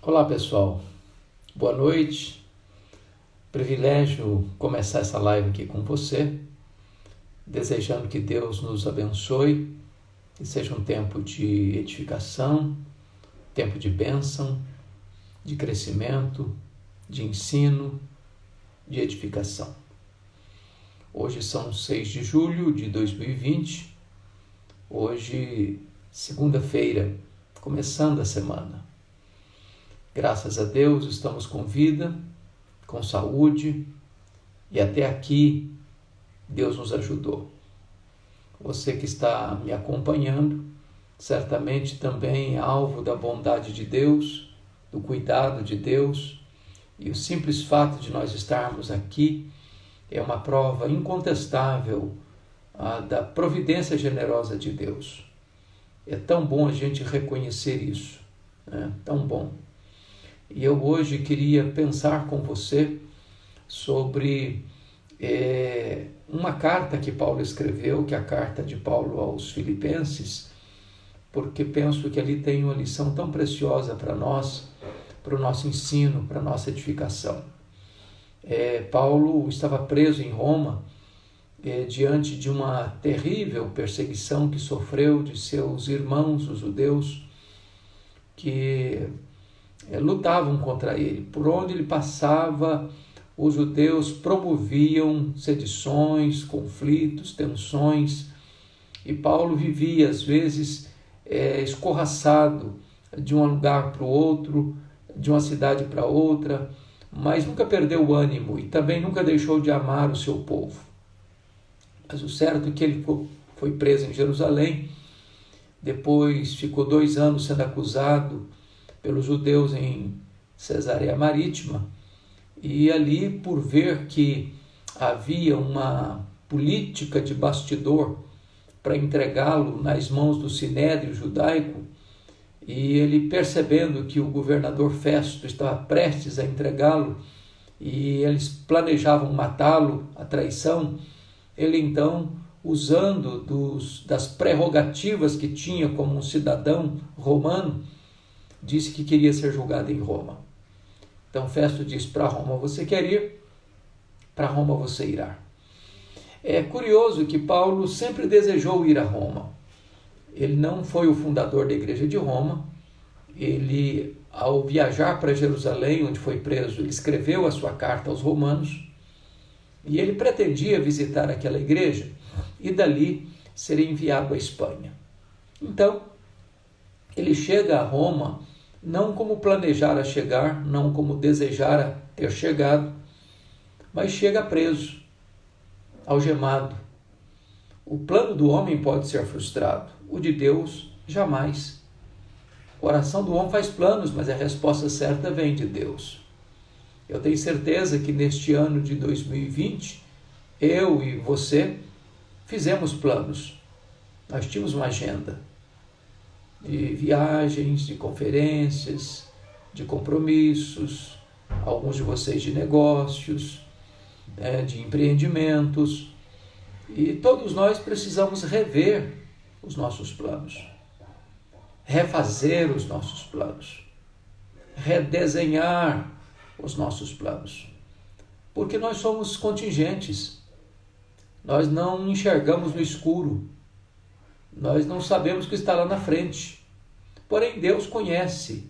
Olá pessoal, boa noite, privilégio começar essa live aqui com você, desejando que Deus nos abençoe, que seja um tempo de edificação, tempo de bênção, de crescimento, de ensino, de edificação. Hoje são 6 de julho de 2020, hoje segunda-feira, começando a semana. Graças a Deus estamos com vida, com saúde e até aqui Deus nos ajudou. Você que está me acompanhando, certamente também é alvo da bondade de Deus, do cuidado de Deus, e o simples fato de nós estarmos aqui é uma prova incontestável da providência generosa de Deus. É tão bom a gente reconhecer isso, né? Tão bom. E eu hoje queria pensar com você sobre uma carta que Paulo escreveu, que é a carta de Paulo aos Filipenses, porque penso que ali tem uma lição tão preciosa para nós, para o nosso ensino, para a nossa edificação. Paulo estava preso em Roma, diante de uma terrível perseguição que sofreu de seus irmãos, os judeus, que lutavam contra ele. Por onde ele passava, os judeus promoviam sedições, conflitos, tensões, e Paulo vivia, às vezes, escorraçado de um lugar para o outro, de uma cidade para outra, mas nunca perdeu o ânimo e também nunca deixou de amar o seu povo. Mas o certo é que ele foi preso em Jerusalém, depois ficou 2 anos sendo acusado pelos judeus em Cesareia Marítima, e ali, por ver que havia uma política de bastidor para entregá-lo nas mãos do sinédrio judaico, e ele percebendo que o governador Festo estava prestes a entregá-lo, e eles planejavam matá-lo, a traição, ele então, usando das prerrogativas que tinha como um cidadão romano, disse que queria ser julgado em Roma. Então Festo disse: para Roma você quer ir, para Roma você irá. É curioso que Paulo sempre desejou ir a Roma. Ele não foi o fundador da igreja de Roma. Ele, ao viajar para Jerusalém, onde foi preso, ele escreveu a sua carta aos romanos, e ele pretendia visitar aquela igreja e dali ser enviado à Espanha. Então, ele chega a Roma não como planejara chegar, não como desejara ter chegado, mas chega preso, algemado. O plano do homem pode ser frustrado, o de Deus jamais. O coração do homem faz planos, mas a resposta certa vem de Deus. Eu tenho certeza que neste ano de 2020, eu e você fizemos planos. Nós tínhamos uma agenda de viagens, de conferências, de compromissos, alguns de vocês de negócios, de empreendimentos, e todos nós precisamos rever os nossos planos, refazer os nossos planos, redesenhar os nossos planos, porque nós somos contingentes, nós não enxergamos no escuro, nós não sabemos o que está lá na frente. Porém, Deus conhece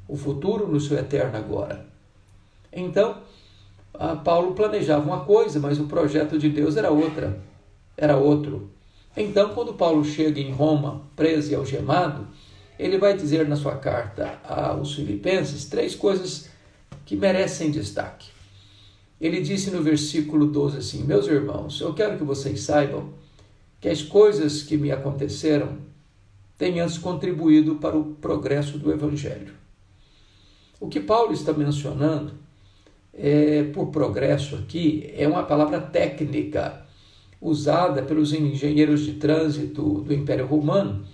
o futuro no seu eterno agora. Então, Paulo planejava uma coisa, mas o projeto de Deus era outro. Então, quando Paulo chega em Roma, preso e algemado, ele vai dizer na sua carta aos Filipenses 3 coisas que merecem destaque. Ele disse no versículo 12 assim: meus irmãos, eu quero que vocês saibam que as coisas que me aconteceram têm antes contribuído para o progresso do Evangelho. O que Paulo está mencionando por progresso aqui é uma palavra técnica usada pelos engenheiros de trânsito do Império Romano,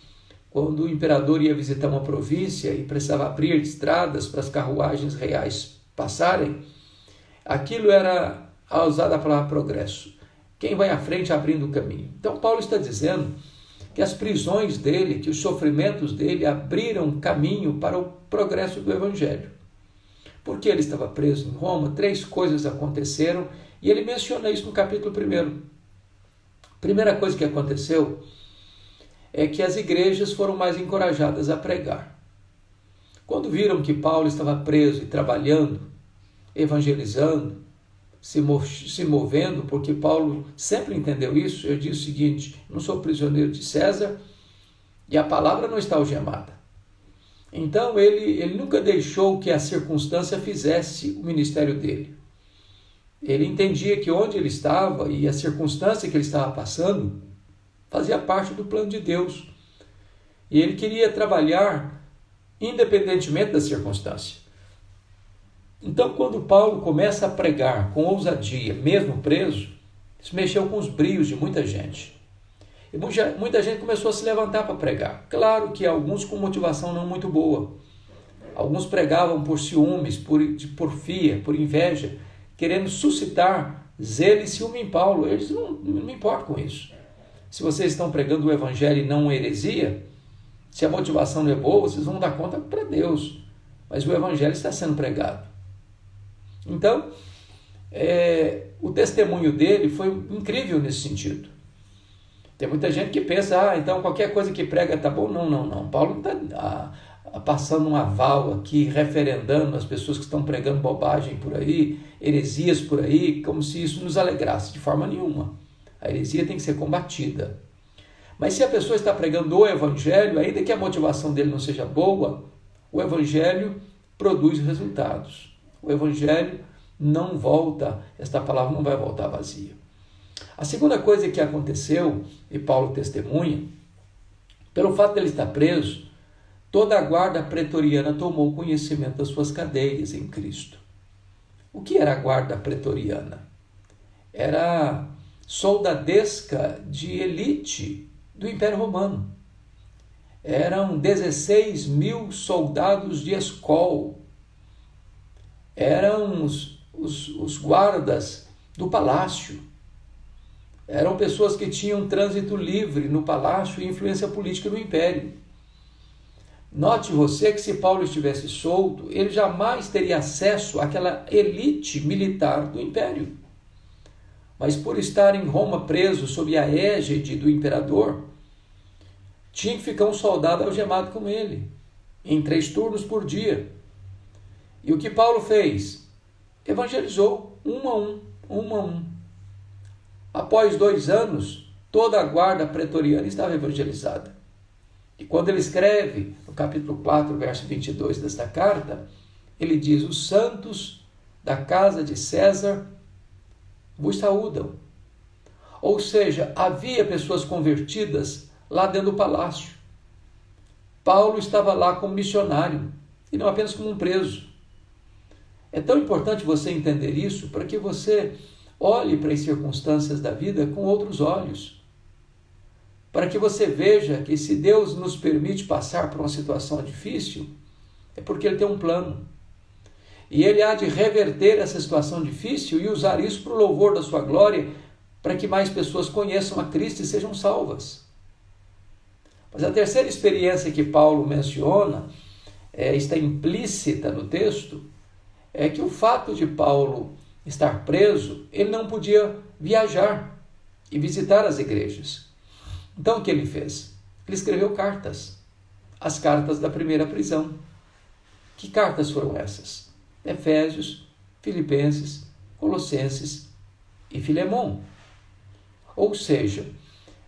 quando o imperador ia visitar uma província e precisava abrir estradas para as carruagens reais passarem. Aquilo era usada a palavra progresso. Quem vai à frente abrindo o caminho. Então Paulo está dizendo que as prisões dele, que os sofrimentos dele abriram caminho para o progresso do Evangelho. Porque ele estava preso em Roma, 3 coisas aconteceram, e ele menciona isso no capítulo 1. Primeira coisa que aconteceu é que as igrejas foram mais encorajadas a pregar. Quando viram que Paulo estava preso e trabalhando, evangelizando, se movendo, porque Paulo sempre entendeu isso, ele diz o seguinte: não sou prisioneiro de César e a palavra não está algemada. Então ele nunca deixou que a circunstância fizesse o ministério dele. Ele entendia que onde ele estava e a circunstância que ele estava passando fazia parte do plano de Deus. E ele queria trabalhar independentemente da circunstância. Então, quando Paulo começa a pregar com ousadia, mesmo preso, isso mexeu com os brios de muita gente. E muita gente começou a se levantar para pregar. Claro que alguns com motivação não muito boa. Alguns pregavam por ciúmes, por porfia, por inveja, querendo suscitar zelo e ciúme em Paulo. Eles não me importam com isso. Se vocês estão pregando o evangelho e não heresia, se a motivação não é boa, vocês vão dar conta para Deus. Mas o evangelho está sendo pregado. Então, o testemunho dele foi incrível nesse sentido. Tem muita gente que pensa, então qualquer coisa que prega está bom. Não. Paulo não está passando um aval aqui, referendando as pessoas que estão pregando bobagem por aí, heresias por aí, como se isso nos alegrasse, de forma nenhuma. A heresia tem que ser combatida. Mas se a pessoa está pregando o evangelho, ainda que a motivação dele não seja boa, o evangelho produz resultados. O evangelho não volta, esta palavra não vai voltar vazia. A segunda coisa que aconteceu, e Paulo testemunha, pelo fato de ele estar preso, toda a guarda pretoriana tomou conhecimento das suas cadeias em Cristo. O que era a guarda pretoriana? Era soldadesca de elite do Império Romano. Eram 16 mil soldados de escol. Eram os guardas do palácio. Eram pessoas que tinham trânsito livre no palácio e influência política no império. Note você que se Paulo estivesse solto, ele jamais teria acesso àquela elite militar do império. Mas por estar em Roma preso sob a égide do imperador, tinha que ficar um soldado algemado com ele, em 3 turnos por dia. E o que Paulo fez? Evangelizou, um a um. Após 2 anos, toda a guarda pretoriana estava evangelizada. E quando ele escreve, no capítulo 4, verso 22 desta carta, ele diz: os santos da casa de César vos saúdam. Ou seja, havia pessoas convertidas lá dentro do palácio. Paulo estava lá como missionário, e não apenas como um preso. É tão importante você entender isso para que você olhe para as circunstâncias da vida com outros olhos. Para que você veja que se Deus nos permite passar por uma situação difícil, é porque Ele tem um plano. E Ele há de reverter essa situação difícil e usar isso para o louvor da sua glória, para que mais pessoas conheçam a Cristo e sejam salvas. Mas a terceira experiência que Paulo menciona, está implícita no texto, é que o fato de Paulo estar preso, ele não podia viajar e visitar as igrejas. Então o que ele fez? Ele escreveu cartas, as cartas da primeira prisão. Que cartas foram essas? Efésios, Filipenses, Colossenses e Filemão. Ou seja,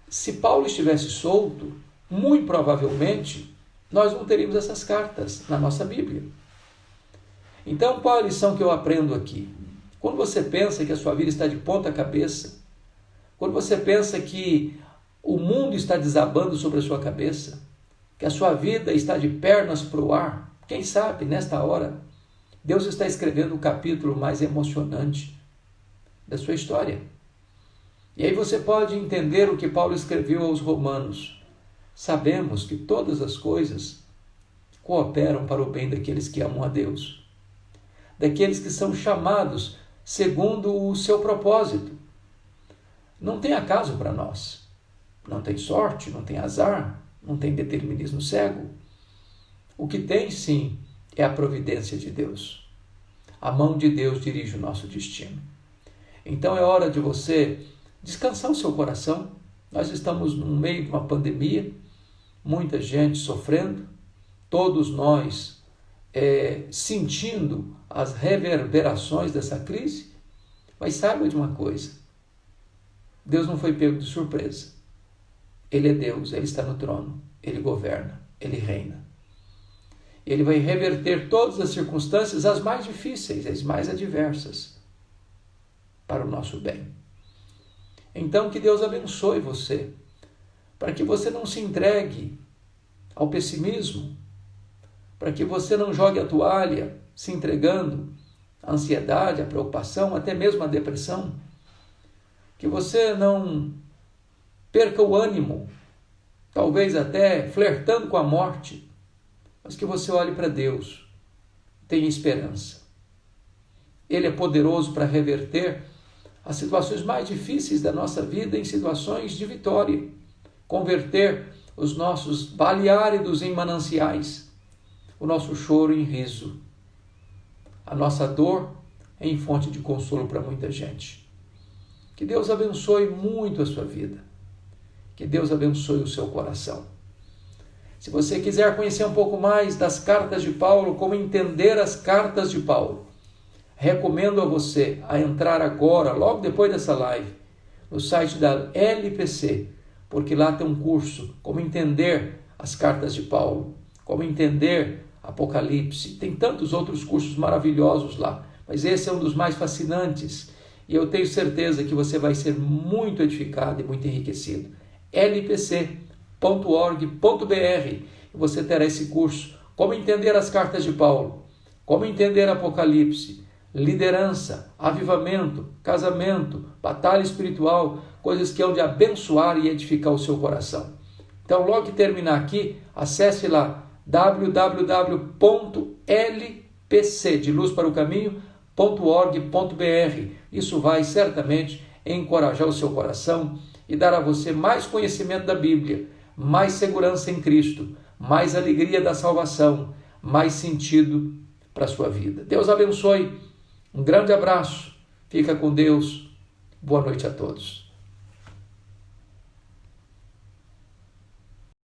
se Paulo estivesse solto, muito provavelmente nós não teríamos essas cartas na nossa Bíblia. Então, qual a lição que eu aprendo aqui? Quando você pensa que a sua vida está de ponta cabeça, quando você pensa que o mundo está desabando sobre a sua cabeça, que a sua vida está de pernas para o ar, quem sabe, nesta hora, Deus está escrevendo o capítulo mais emocionante da sua história. E aí você pode entender o que Paulo escreveu aos Romanos. Sabemos que todas as coisas cooperam para o bem daqueles que amam a Deus, daqueles que são chamados segundo o seu propósito. Não tem acaso para nós. Não tem sorte, não tem azar, não tem determinismo cego. O que tem, sim, é a providência de Deus. A mão de Deus dirige o nosso destino. Então é hora de você descansar o seu coração. Nós estamos no meio de uma pandemia, muita gente sofrendo, todos nós sentindo as reverberações dessa crise. Mas saiba de uma coisa, Deus não foi pego de surpresa. Ele é Deus, Ele está no trono, Ele governa, Ele reina. Ele vai reverter todas as circunstâncias, as mais difíceis, as mais adversas, para o nosso bem. Então, que Deus abençoe você, para que você não se entregue ao pessimismo, para que você não jogue a toalha, se entregando à ansiedade, à preocupação, até mesmo à depressão, que você não perca o ânimo, talvez até flertando com a morte, mas que você olhe para Deus, tenha esperança. Ele é poderoso para reverter as situações mais difíceis da nossa vida em situações de vitória, converter os nossos vales áridos em mananciais, o nosso choro em riso, a nossa dor em fonte de consolo para muita gente. Que Deus abençoe muito a sua vida, que Deus abençoe o seu coração. Se você quiser conhecer um pouco mais das cartas de Paulo, como entender as cartas de Paulo, recomendo a você a entrar agora, logo depois dessa live, no site da LPC, porque lá tem um curso, como entender as cartas de Paulo, como entender Apocalipse. Tem tantos outros cursos maravilhosos lá, mas esse é um dos mais fascinantes e eu tenho certeza que você vai ser muito edificado e muito enriquecido. lpc.org.br, e você terá esse curso, como entender as cartas de Paulo, como entender Apocalipse, liderança, avivamento, casamento, batalha espiritual, coisas que hão de abençoar e edificar o seu coração. Então, logo que terminar aqui, acesse lá www.lpc, de luz para o caminho.org.br. Isso vai certamente encorajar o seu coração e dar a você mais conhecimento da Bíblia, mais segurança em Cristo, mais alegria da salvação, mais sentido para a sua vida. Deus abençoe. Um grande abraço. Fica com Deus. Boa noite a todos.